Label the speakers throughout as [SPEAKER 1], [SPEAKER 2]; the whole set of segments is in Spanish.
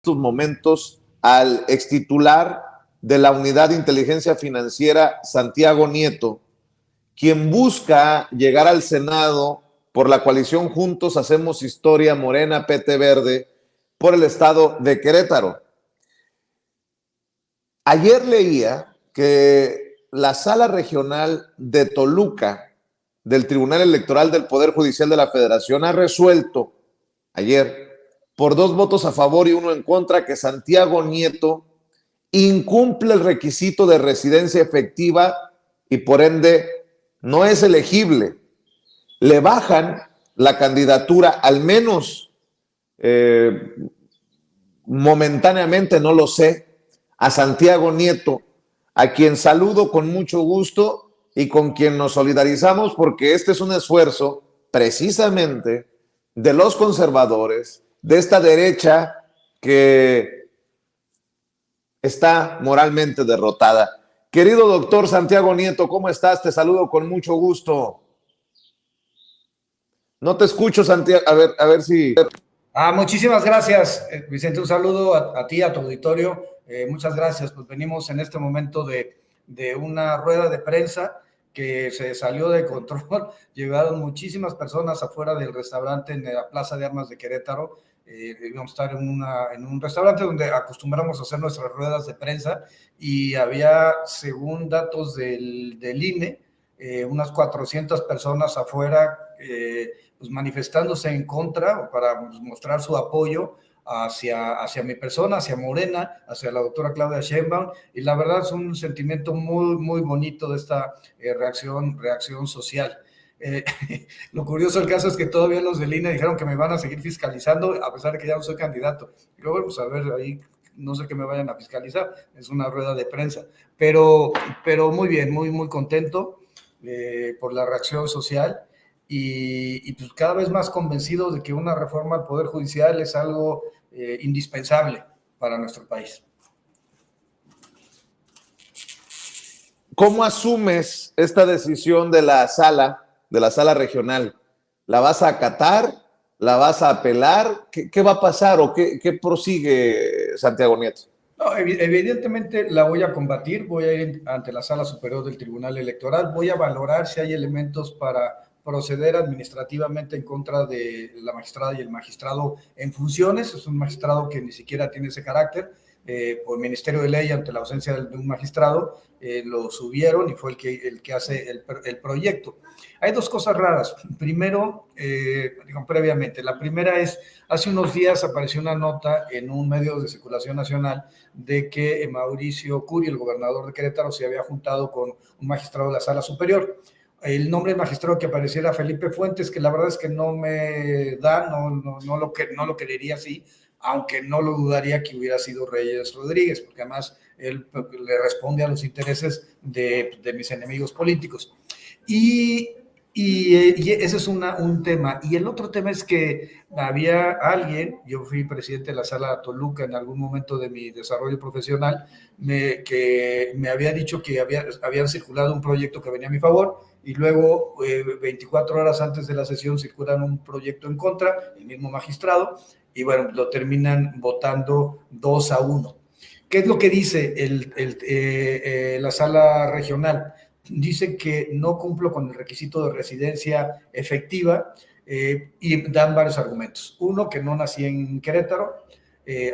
[SPEAKER 1] estos momentos al extitular de la Unidad de Inteligencia Financiera, Santiago Nieto, quien busca llegar al Senado por la coalición Juntos Hacemos Historia, Morena, PT Verde, por el estado de Querétaro. Ayer leía que la Sala Regional de Toluca del Tribunal Electoral del Poder Judicial de la Federación ha resuelto ayer, por 2 votos a favor y 1 en contra, que Santiago Nieto incumple el requisito de residencia efectiva y por ende no es elegible. Le bajan la candidatura, al menos momentáneamente, no lo sé, a Santiago Nieto, a quien saludo con mucho gusto y con quien nos solidarizamos, porque este es un esfuerzo precisamente de los conservadores, de esta derecha que está moralmente derrotada. Querido doctor Santiago Nieto, ¿cómo estás? Te saludo con mucho gusto. No te escucho, Santiago. A ver si...
[SPEAKER 2] Muchísimas gracias, Vicente. Un saludo a ti, a tu auditorio. Muchas gracias. Pues venimos en este momento de una rueda de prensa que se salió de control. Llegaron muchísimas personas afuera del restaurante en la Plaza de Armas de Querétaro. Íbamos a estar en un restaurante donde acostumbramos a hacer nuestras ruedas de prensa y había, según datos del INE, unas 400 personas afuera pues manifestándose en contra para mostrar su apoyo hacia mi persona, hacia Morena, hacia la doctora Claudia Sheinbaum, y la verdad es un sentimiento muy, muy bonito de esta reacción social. Lo curioso del caso es que todavía los del INE dijeron que me van a seguir fiscalizando a pesar de que ya no soy candidato. Y luego vamos a ver ahí, no sé qué me vayan a fiscalizar, es una rueda de prensa, pero muy bien, muy, muy contento por la reacción social. Y pues cada vez más convencido de que una reforma al Poder Judicial es algo indispensable para nuestro país.
[SPEAKER 1] ¿Cómo asumes esta decisión de la sala regional? ¿La vas a acatar? ¿La vas a apelar? ¿Qué va a pasar o qué prosigue, Santiago Nieto?
[SPEAKER 2] No, evidentemente la voy a combatir, voy a ir ante la Sala Superior del Tribunal Electoral, voy a valorar si hay elementos para proceder administrativamente en contra de la magistrada y el magistrado en funciones. Es un magistrado que ni siquiera tiene ese carácter. Por Ministerio de Ley, ante la ausencia de un magistrado, lo subieron y fue el que hace el proyecto. Hay 2 cosas raras. Primero, previamente, la primera es, hace unos días apareció una nota en un medio de circulación nacional de que Mauricio Curi, el gobernador de Querétaro, se había juntado con un magistrado de la Sala Superior. El nombre del magistrado que apareciera Felipe Fuentes, que la verdad es que no me da, no lo creería así, aunque no lo dudaría que hubiera sido Reyes Rodríguez, porque además él le responde a los intereses de mis enemigos políticos. Y ese es un tema. Y el otro tema es que había alguien, yo fui presidente de la Sala Toluca en algún momento de mi desarrollo profesional, que me había dicho que habían circulado un proyecto que venía a mi favor, y luego 24 horas antes de la sesión circulan un proyecto en contra, el mismo magistrado, y bueno, lo terminan votando 2-1. ¿Qué es lo que dice la Sala Regional? Dice que no cumplo con el requisito de residencia efectiva y dan varios argumentos. Uno, que no nací en Querétaro,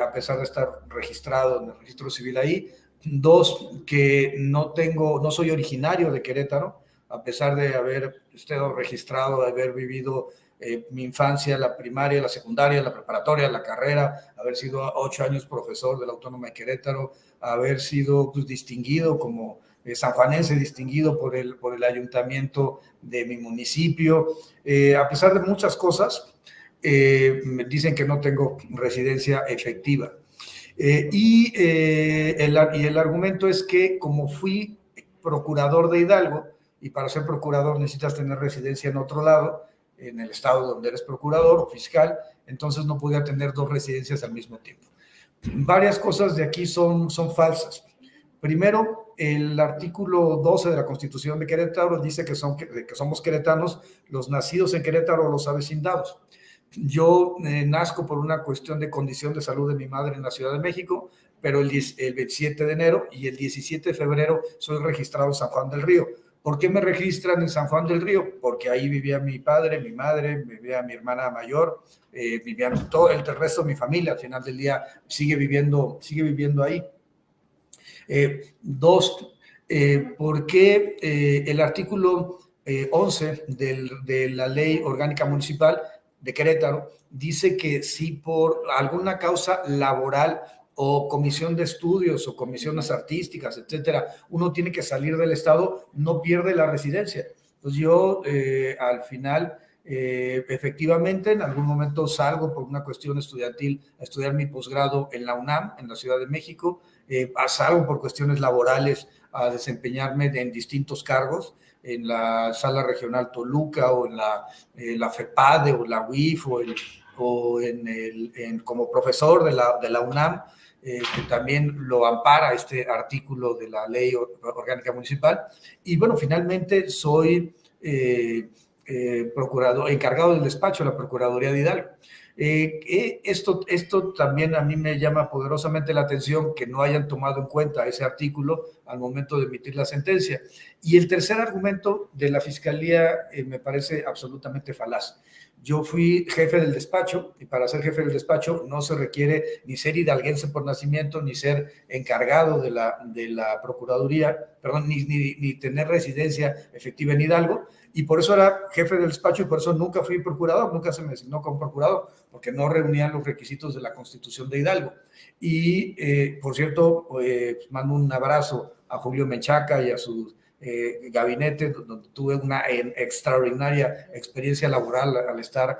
[SPEAKER 2] a pesar de estar registrado en el registro civil ahí. 2, que no soy originario de Querétaro, a pesar de haber estado registrado, de haber vivido mi infancia, la primaria, la secundaria, la preparatoria, la carrera, haber sido 8 años profesor de la Autónoma de Querétaro, haber sido pues, distinguido como sanjuanense, distinguido por el ayuntamiento de mi municipio. A pesar de muchas cosas, me dicen que no tengo residencia efectiva. Y el argumento es que como fui procurador de Hidalgo, y para ser procurador necesitas tener residencia en otro lado, en el estado donde eres procurador o fiscal, entonces no podía tener 2 residencias al mismo tiempo. Varias cosas de aquí son falsas. Primero, el artículo 12 de la Constitución de Querétaro dice que somos queretanos los nacidos en Querétaro o los avecindados. Yo nazco por una cuestión de condición de salud de mi madre en la Ciudad de México, pero el 27 de enero y el 17 de febrero soy registrado en San Juan del Río. ¿Por qué me registran en San Juan del Río? Porque ahí vivía mi padre, mi madre, vivía mi hermana mayor, vivían todo el resto de mi familia. Al final del día sigue viviendo ahí. Dos, ¿por qué el artículo 11 de la Ley Orgánica Municipal de Querétaro dice que si por alguna causa laboral o comisión de estudios o comisiones artísticas, etcétera, uno tiene que salir del estado, no pierde la residencia? Pues yo al final, efectivamente, en algún momento salgo por una cuestión estudiantil a estudiar mi posgrado en la UNAM, en la Ciudad de México, salgo por cuestiones laborales a desempeñarme en distintos cargos, en la Sala Regional Toluca o en la FEPADE o la UIF como profesor de la UNAM, que también lo ampara este artículo de la Ley Orgánica Municipal. Y bueno, finalmente soy procurador, encargado del despacho de la Procuraduría de Hidalgo. Esto también a mí me llama poderosamente la atención, que no hayan tomado en cuenta ese artículo al momento de emitir la sentencia. Y el tercer argumento de la Fiscalía me parece absolutamente falaz. Yo fui jefe del despacho, y para ser jefe del despacho no se requiere ni ser hidalguense por nacimiento, ni ser encargado de la Procuraduría, perdón, ni tener residencia efectiva en Hidalgo, y por eso era jefe del despacho y por eso nunca fui procurador, nunca se me designó como procurador, porque no reunían los requisitos de la Constitución de Hidalgo. Y, por cierto, mando un abrazo a Julio Menchaca y a su gabinete, donde tuve una extraordinaria experiencia laboral al estar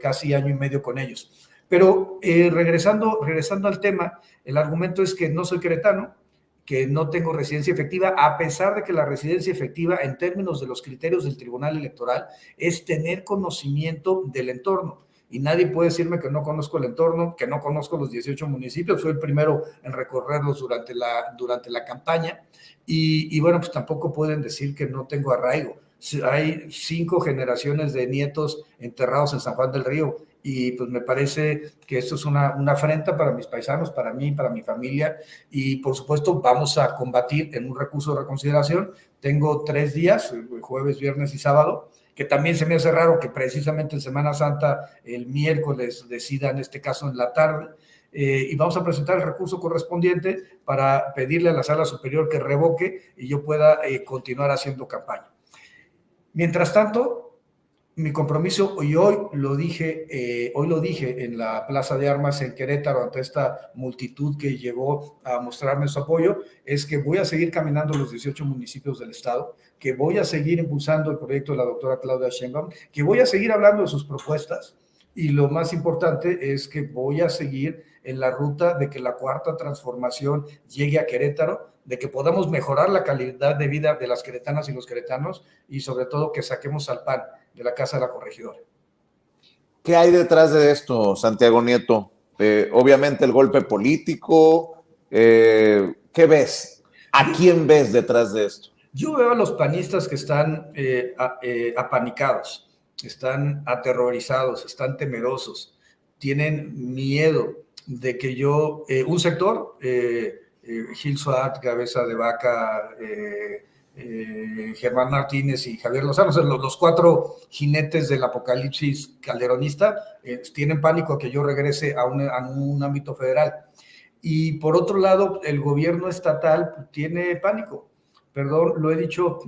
[SPEAKER 2] casi año y medio con ellos. Pero regresando al tema, el argumento es que no soy queretano, que no tengo residencia efectiva, a pesar de que la residencia efectiva, en términos de los criterios del Tribunal Electoral, es tener conocimiento del entorno. Y nadie puede decirme que no conozco el entorno, que no conozco los 18 municipios. Fui el primero en recorrerlos durante la campaña. Y bueno, pues tampoco pueden decir que no tengo arraigo. Hay 5 generaciones de nietos enterrados en San Juan del Río, y pues me parece que esto es una afrenta para mis paisanos, para mí, para mi familia, y por supuesto vamos a combatir en un recurso de reconsideración. Tengo 3 días, jueves, viernes y sábado, que también se me hace raro que precisamente en Semana Santa el miércoles decidan, en este caso en la tarde, y vamos a presentar el recurso correspondiente para pedirle a la Sala Superior que revoque y yo pueda continuar haciendo campaña. Mientras tanto, mi compromiso, y hoy lo dije en la Plaza de Armas en Querétaro, ante esta multitud que llegó a mostrarme su apoyo, es que voy a seguir caminando los 18 municipios del estado, que voy a seguir impulsando el proyecto de la doctora Claudia Sheinbaum, que voy a seguir hablando de sus propuestas, y lo más importante es que voy a seguir en la ruta de que la cuarta transformación llegue a Querétaro, de que podamos mejorar la calidad de vida de las queretanas y los queretanos, y sobre todo que saquemos al PAN de la Casa de la Corregidora.
[SPEAKER 1] ¿Qué hay detrás de esto, Santiago Nieto? Obviamente el golpe político. ¿Qué ves? ¿A quién ves detrás de esto?
[SPEAKER 2] Yo veo a los panistas que están apanicados, están aterrorizados, están temerosos, tienen miedo de que un sector, Gil Suárez, Cabeza de Vaca, Germán Martínez y Javier Lozano, o sea, los 4 jinetes del apocalipsis calderonista, tienen pánico a que yo regrese a un ámbito federal. Y por otro lado, el gobierno estatal tiene pánico. Perdón, lo he dicho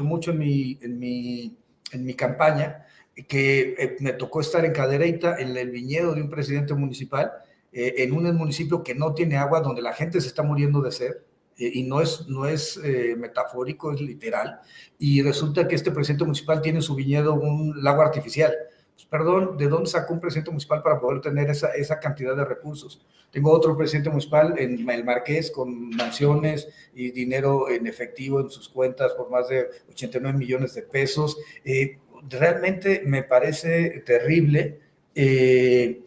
[SPEAKER 2] mucho en mi campaña, que me tocó estar en Cadereyta, en el viñedo de un presidente municipal, en un municipio que no tiene agua, donde la gente se está muriendo de sed, y no es metafórico, es literal, y resulta que este presidente municipal tiene en su viñedo un lago artificial. Pues, perdón, ¿de dónde sacó un presidente municipal para poder tener esa cantidad de recursos? Tengo otro presidente municipal en el Marqués con mansiones y dinero en efectivo en sus cuentas por más de 89 millones de pesos. Realmente me parece terrible, el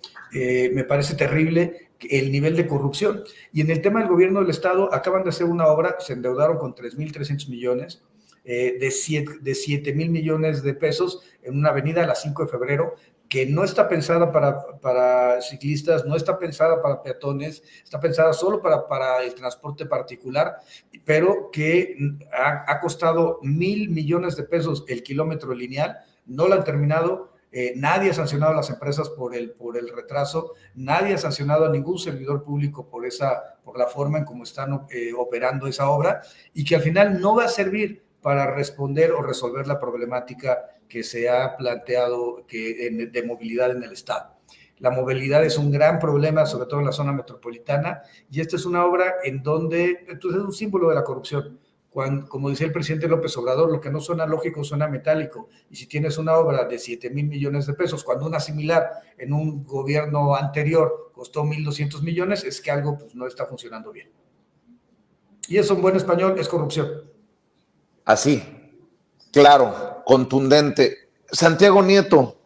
[SPEAKER 2] nivel de corrupción. Y en el tema del gobierno del estado, acaban de hacer una obra, se endeudaron con 3,300 millones, de 7,000 millones de pesos en una avenida a las 5 de febrero, que no está pensada para ciclistas, no está pensada para peatones, está pensada solo para el transporte particular, pero que ha costado 1,000 millones de pesos el kilómetro lineal, no lo han terminado. Nadie ha sancionado a las empresas por el retraso, nadie ha sancionado a ningún servidor público por la forma en cómo están operando esa obra, y que al final no va a servir para responder o resolver la problemática que se ha planteado de movilidad en el Estado. La movilidad es un gran problema, sobre todo en la zona metropolitana, y esta es una obra en donde entonces, es un símbolo de la corrupción. Como decía el presidente López Obrador, lo que no suena lógico suena metálico, y si tienes una obra de 7,000 millones de pesos, cuando una similar en un gobierno anterior costó 1,200 millones, es que algo pues, no está funcionando bien. Y eso en buen español es corrupción.
[SPEAKER 1] Así, claro, contundente. Santiago Nieto,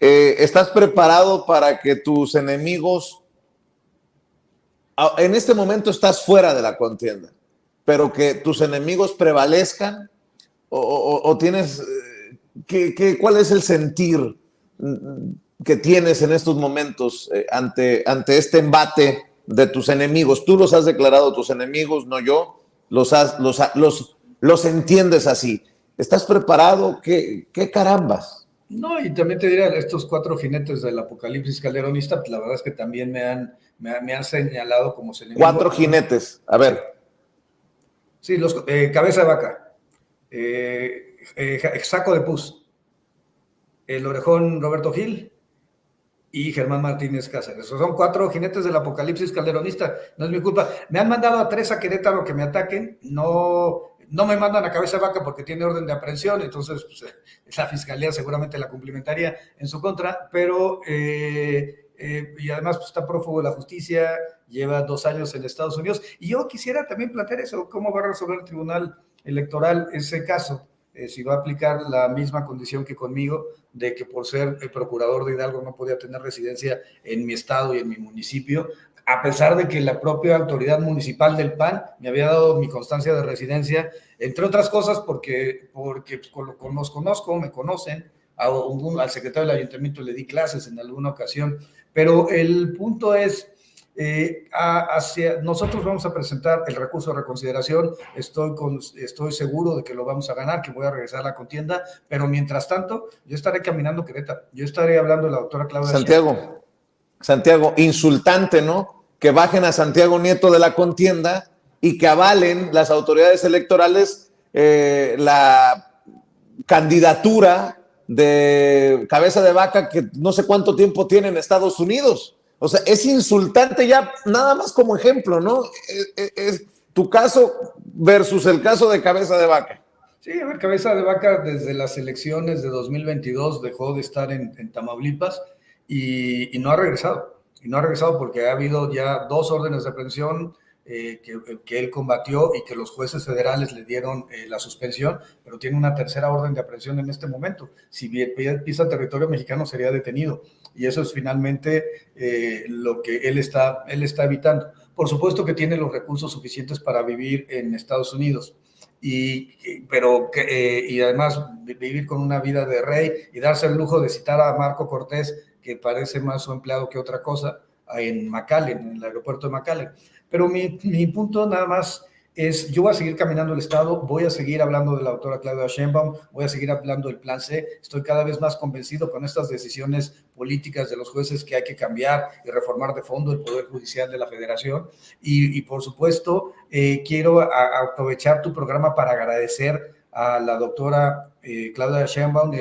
[SPEAKER 1] ¿estás preparado para que tus enemigos, en este momento estás fuera de la contienda, pero que tus enemigos prevalezcan? ¿O tienes, cuál es el sentir que tienes en estos momentos ante este embate de tus enemigos? Tú los has declarado tus enemigos, no yo, los entiendes así. ¿Estás preparado? ¿Qué carambas?
[SPEAKER 2] No, y también te diré, estos 4 jinetes del apocalipsis calderonista, pues la verdad es que también me han señalado como enemigos.
[SPEAKER 1] 4 jinetes, a ver.
[SPEAKER 2] Sí, Cabeza de Vaca, Saco de Pus, el Orejón Roberto Gil y Germán Martínez Cáceres. Son 4 jinetes del apocalipsis calderonista, no es mi culpa. Me han mandado a 3 a Querétaro que me ataquen, no me mandan a Cabeza de Vaca porque tiene orden de aprehensión, entonces pues, la fiscalía seguramente la cumplimentaría en su contra, pero y además pues, está prófugo de la justicia, lleva 2 años en Estados Unidos, y yo quisiera también plantear eso, cómo va a resolver el Tribunal Electoral ese caso, si va a aplicar la misma condición que conmigo, de que por ser el procurador de Hidalgo no podía tener residencia en mi estado y en mi municipio, a pesar de que la propia autoridad municipal del PAN me había dado mi constancia de residencia, entre otras cosas porque los conozco, me conocen, al secretario del ayuntamiento le di clases en alguna ocasión, pero el punto es, nosotros vamos a presentar el recurso de reconsideración, estoy seguro de que lo vamos a ganar, que voy a regresar a la contienda, pero mientras tanto, yo estaré caminando Querétaro, yo estaré hablando de la doctora Claudia
[SPEAKER 1] Santiago, insultante, ¿no? Que bajen a Santiago Nieto de la contienda y que avalen las autoridades electorales la candidatura de Cabeza de Vaca que no sé cuánto tiempo tiene en Estados Unidos. O sea, es insultante ya nada más como ejemplo, ¿no? Es tu caso versus el caso de Cabeza de Vaca.
[SPEAKER 2] Sí, a ver, Cabeza de Vaca desde las elecciones de 2022 dejó de estar en Tamaulipas y no ha regresado. Y no ha regresado porque ha habido ya 2 órdenes de aprehensión que él combatió y que los jueces federales le dieron la suspensión, pero tiene una 3ª orden de aprehensión en este momento. Si pisa territorio mexicano sería detenido, y eso es finalmente lo que él está evitando. Por supuesto que tiene los recursos suficientes para vivir en Estados Unidos, y además vivir con una vida de rey y darse el lujo de citar a Marco Cortés, que parece más su empleado que otra cosa, en McAllen, en el aeropuerto de McAllen. Pero mi punto nada más es, yo voy a seguir caminando el Estado, voy a seguir hablando de la doctora Claudia Sheinbaum, voy a seguir hablando del Plan C, estoy cada vez más convencido con estas decisiones políticas de los jueces que hay que cambiar y reformar de fondo el Poder Judicial de la Federación, y por supuesto quiero aprovechar tu programa para agradecer a la doctora Claudia Sheinbaum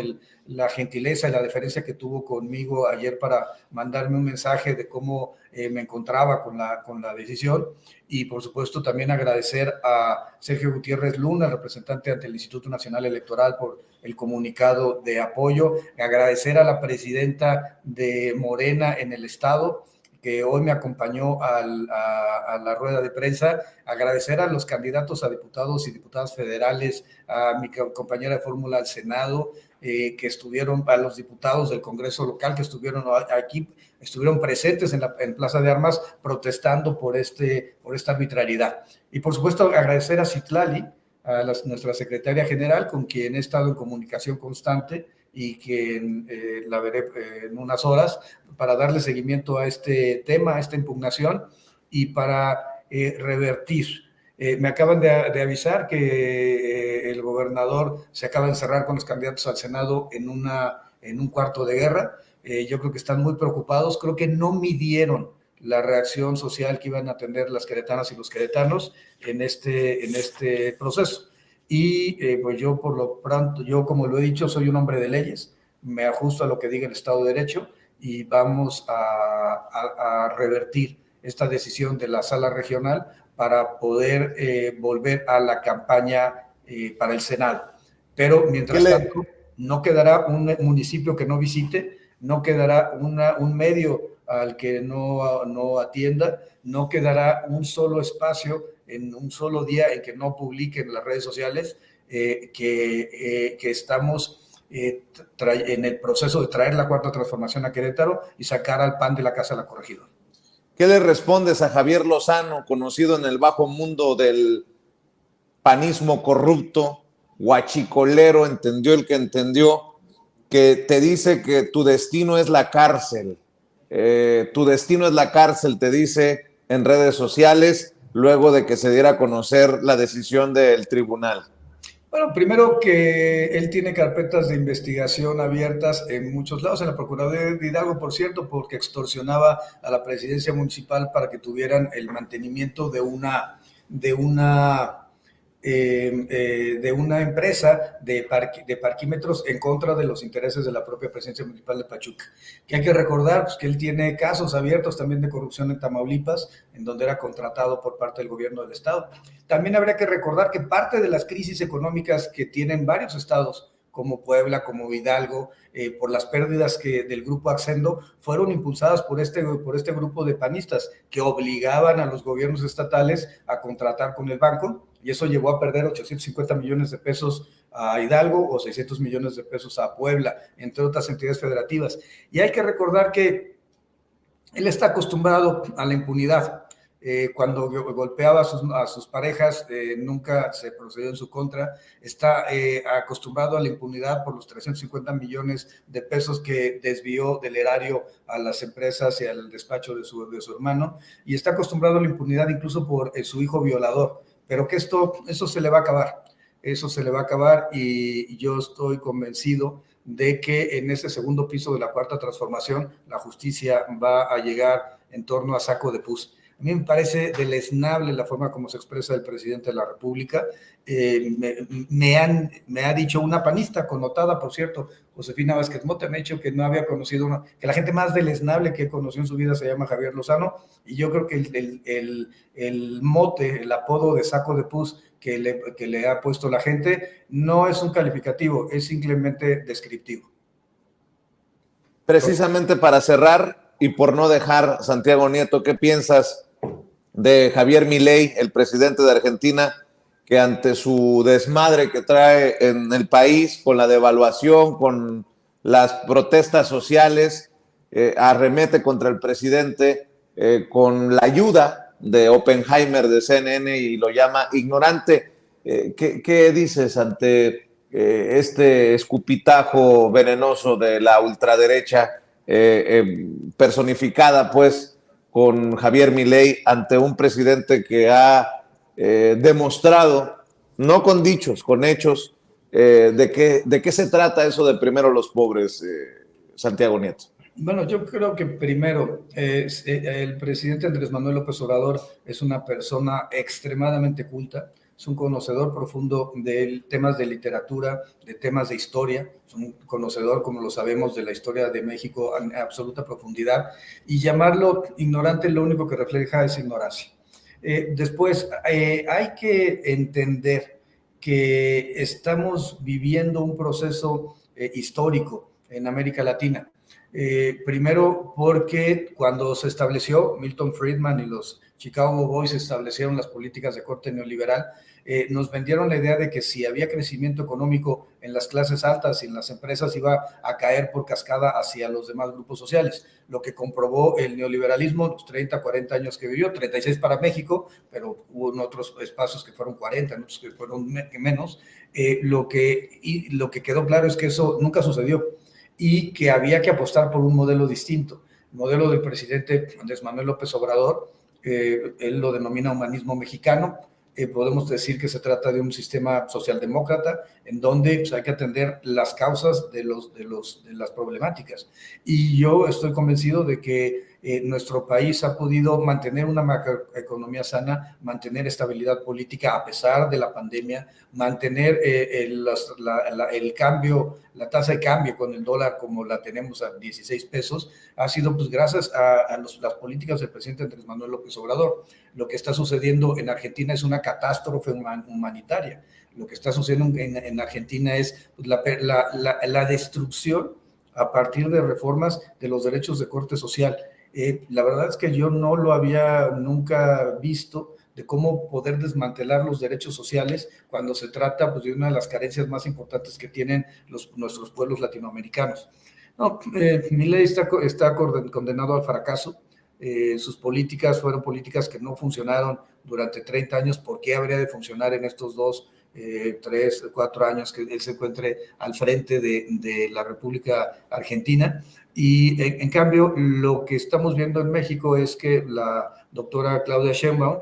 [SPEAKER 2] la gentileza y la deferencia que tuvo conmigo ayer para mandarme un mensaje de cómo me encontraba con la decisión, y por supuesto también agradecer a Sergio Gutiérrez Luna, representante ante el Instituto Nacional Electoral, por el comunicado de apoyo, agradecer a la presidenta de Morena en el estado, que hoy me acompañó a la rueda de prensa, agradecer a los candidatos a diputados y diputadas federales, a mi compañera de fórmula al Senado, que estuvieron, a los diputados del Congreso local que estuvieron aquí, estuvieron presentes en Plaza de Armas protestando por esta arbitrariedad. Y por supuesto agradecer a Citlali, a nuestra secretaria general, con quien he estado en comunicación constante, y que la veré en unas horas para darle seguimiento a este tema, a esta impugnación y para revertir. Me acaban de avisar que el gobernador se acaba de encerrar con los candidatos al Senado en un cuarto de guerra. Yo creo que están muy preocupados, creo que no midieron la reacción social que iban a tener las queretanas y los queretanos en este proceso. Y pues yo por lo pronto, yo como lo he dicho, soy un hombre de leyes, me ajusto a lo que diga el Estado de Derecho y vamos a revertir esta decisión de la sala regional para poder volver a la campaña para el Senado. Pero mientras tanto, no quedará un municipio que no visite, no quedará un medio al que no atienda, no quedará un solo espacio en un solo día en que no publiquen las redes sociales que estamos en el proceso de traer la cuarta transformación a Querétaro y sacar al PAN de la casa de la corregidora.
[SPEAKER 1] ¿Qué le respondes a Javier Lozano, conocido en el bajo mundo del panismo corrupto, guachicolero, entendió el que entendió, que te dice que tu destino es la cárcel? Tu destino es la cárcel, te dice en redes sociales, luego de que se diera a conocer la decisión del tribunal.
[SPEAKER 2] Bueno, primero que él tiene carpetas de investigación abiertas en muchos lados, en la Procuraduría de Hidalgo, por cierto, porque extorsionaba a la presidencia municipal para que tuvieran el mantenimiento de una empresa de parquímetros en contra de los intereses de la propia presidencia municipal de Pachuca. Que hay que recordar pues, que él tiene casos abiertos también de corrupción en Tamaulipas, en donde era contratado por parte del gobierno del estado. También habría que recordar que parte de las crisis económicas que tienen varios estados, como Puebla, como Hidalgo, por las pérdidas del grupo Accendo, fueron impulsadas por este grupo de panistas que obligaban a los gobiernos estatales a contratar con el banco, y eso llevó a perder 850 millones de pesos a Hidalgo o 600 millones de pesos a Puebla, entre otras entidades federativas. Y hay que recordar que él está acostumbrado a la impunidad. Cuando golpeaba a sus parejas, nunca se procedió en su contra. Está acostumbrado a la impunidad por los 350 millones de pesos que desvió del erario a las empresas y al despacho de su hermano, y está acostumbrado a la impunidad incluso por su hijo violador, pero que eso se le va a acabar. Eso se le va a acabar y yo estoy convencido de que en ese segundo piso de la cuarta transformación la justicia va a llegar en torno a saco de pus. A mí me parece deleznable la forma como se expresa el presidente de la República. Me ha dicho una panista connotada, por cierto, Josefina Vázquez Mota, me ha dicho que no había conocido que la gente más deleznable que conoció en su vida se llama Javier Lozano, y yo creo que el mote, el apodo de saco de pus que le ha puesto la gente no es un calificativo, es simplemente descriptivo.
[SPEAKER 1] Precisamente para cerrar y por no dejar, Santiago Nieto, ¿qué piensas de Javier Milei, el presidente de Argentina, que ante su desmadre que trae en el país con la devaluación, con las protestas sociales, arremete contra el presidente con la ayuda de Oppenheimer de CNN y lo llama ignorante? ¿Qué dices ante este escupitajo venenoso de la ultraderecha personificada pues con Javier Milei ante un presidente que ha demostrado, no con dichos, con hechos, de qué se trata eso de primero los pobres, Santiago Nieto?
[SPEAKER 2] Bueno, yo creo que primero el presidente Andrés Manuel López Obrador es una persona extremadamente culta, es un conocedor profundo de temas de literatura, de temas de historia, es un conocedor, como lo sabemos, de la historia de México en absoluta profundidad, y llamarlo ignorante lo único que refleja es ignorancia. Después, hay que entender que estamos viviendo un proceso histórico en América Latina. Primero porque cuando se estableció, Milton Friedman y los Chicago Boys establecieron las políticas de corte neoliberal, nos vendieron la idea de que si había crecimiento económico en las clases altas y en las empresas iba a caer por cascada hacia los demás grupos sociales, lo que comprobó el neoliberalismo, los 30, 40 años que vivió, 36 para México, pero hubo en otros espacios que fueron 40, en otros que fueron menos. Lo que quedó claro es que eso nunca sucedió y que había que apostar por un modelo distinto. El modelo del presidente Andrés Manuel López Obrador, él lo denomina humanismo mexicano. Podemos decir que se trata de un sistema socialdemócrata en donde pues, hay que atender las causas de las problemáticas. Y yo estoy convencido de que nuestro país ha podido mantener una macroeconomía sana, mantener estabilidad política a pesar de la pandemia, mantener el cambio, la tasa de cambio con el dólar como la tenemos a 16 pesos, ha sido pues gracias a las políticas del presidente Andrés Manuel López Obrador. Lo que está sucediendo en Argentina es una catástrofe humanitaria. Lo que está sucediendo en Argentina es la destrucción a partir de reformas de los derechos de corte social. La verdad es que yo no lo había nunca visto de cómo poder desmantelar los derechos sociales cuando se trata pues, de una de las carencias más importantes que tienen nuestros pueblos latinoamericanos. No, Milei está condenado al fracaso. Sus políticas fueron políticas que no funcionaron durante 30 años. ¿Por qué habría de funcionar en estos 3, 4 años que él se encuentre al frente de la República Argentina? Y en cambio, lo que estamos viendo en México es que la doctora Claudia Sheinbaum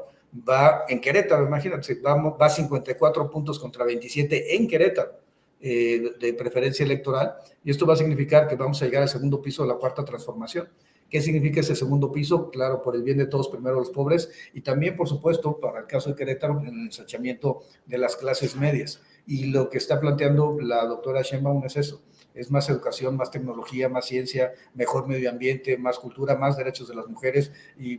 [SPEAKER 2] va en Querétaro, imagínate, va 54 puntos contra 27 en Querétaro de preferencia electoral, y esto va a significar que vamos a llegar al segundo piso de la cuarta transformación. ¿Qué significa ese segundo piso? Claro, por el bien de todos, primero los pobres, y también, por supuesto, para el caso de Querétaro, en el ensanchamiento de las clases medias. Y lo que está planteando la doctora Sheinbaum es eso, es más educación, más tecnología, más ciencia, mejor medio ambiente, más cultura, más derechos de las mujeres, y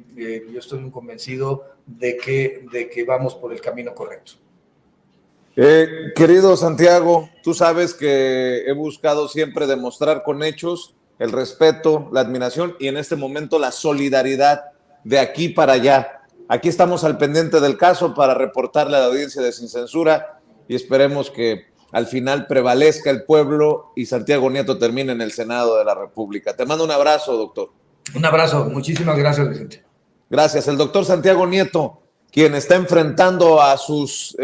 [SPEAKER 2] yo estoy convencido de que vamos por el camino correcto.
[SPEAKER 1] Querido Santiago, tú sabes que he buscado siempre demostrar con hechos el respeto, la admiración y en este momento la solidaridad de aquí para allá. Aquí estamos al pendiente del caso para reportarle a la audiencia de Sin Censura y esperemos que al final prevalezca el pueblo y Santiago Nieto termine en el Senado de la República. Te mando un abrazo, doctor.
[SPEAKER 2] Un abrazo, muchísimas gracias, Vicente.
[SPEAKER 1] Gracias. El doctor Santiago Nieto, quien está enfrentando a sus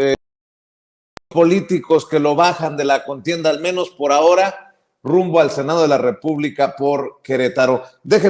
[SPEAKER 1] políticos que lo bajan de la contienda, al menos por ahora, rumbo al Senado de la República por Querétaro. Déjenme